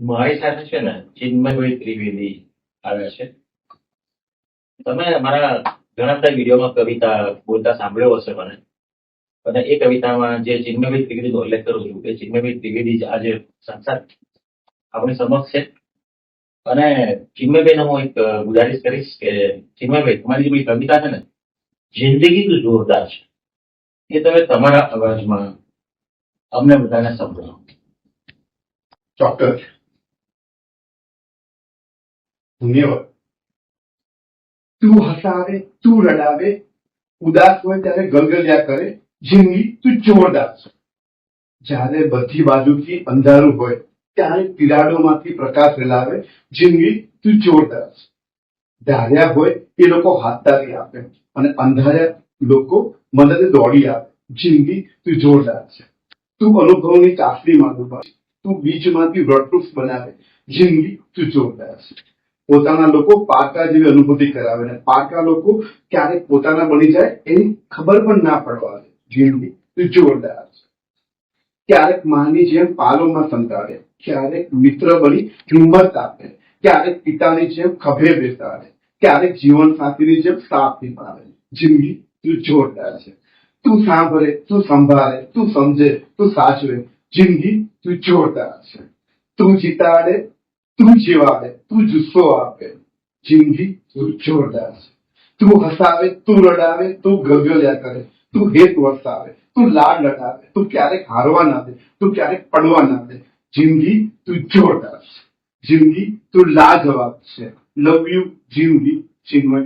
મારી સાથે છે ને ચિન્મયભાઈ ત્રિવેદી આવ્યા છે. તમે મારા ઘણા બધા વિડીયોમાં કવિતા બોલતા સાંભળ્યો હશે મને. અને એ કવિતામાં જે ચિન્મયભાઈ ત્રિવેદીનો ઉલ્લેખ કરું છું એ ચિન્મયભાઈ ત્રિવેદી જ આજે સાક્ષાત આપણી સમક્ષ છે. અને ચિન્મયભાઈને હું એક ગુજારિશ કરીશ કે ચિન્મયભાઈ તમારી જે બધી કવિતા છે ને જિંદગી તો જોરદાર છે, એ તમે તમારા અવાજમાં અમને બધાને સંભળાવો. ચોક્કસ. ધન્યવાદ. તું હસાવે, તું રડાવે, ઉદાસ હોય ત્યારે ગલગલિયા કરે, જિંદગી તું જોરદાર છે. જ્યારે બધી બાજુથી અંધારું હોય ત્યારે તિરાડોમાંથી પ્રકાશ ફેલાવે, જિંદગી તું જોરદાર છે. ધાર્યા હોય એ લોકો હાથતાળી આપે અને અંધાર્યા લોકો મદદે દોડી આવે, જિંદગી તું જોરદાર છે. તું અનુભવની ચાસણીમાં ડૂબાવે, તું બીજમાંથી વૃક્ષ બનાવે, જિંદગી તું જોરદાર છે. પોતાના લોકો પારકા જેવી અનુભૂતિ કરાવે ને પારકા લોકો ક્યારેક પોતાના બની જાય એની ખબર પણ ના પડવા દે, જિંદગી તું જોરદાર છે. ક્યારેક માની જેમ પાલોમાં સંતાડે, ક્યારેક મિત્ર બની હિંમત આપે, ક્યારેક પિતાની જેમ ખભે બેસાડે, ક્યારેક જીવન સાથીની જેમ સાથ નિભાવે, જિંદગી તું જોરદાર છે. તું સાંભળે, તું સંભાળે, તું સમજે, તું સાચવે, જિંદગી તું જોરદાર છે. તું જીતાડે, તું જીવાડે, તું જુસ્સો આપે, જિંદગી તું જોરદાર છે. તું હસાવે, તું રડાવે, તું ગલગલિયા કરે, તું હેત વરસાવે, તું લાડ લડાવે, તું ક્યારેક હારવા ના દે, તું ક્યારેક પડવા ના દે, જિંદગી તું જોરદાર છે. જિંદગી તું લાજવાબ છે. લવ યુ જિંદગી, ચિન્મય.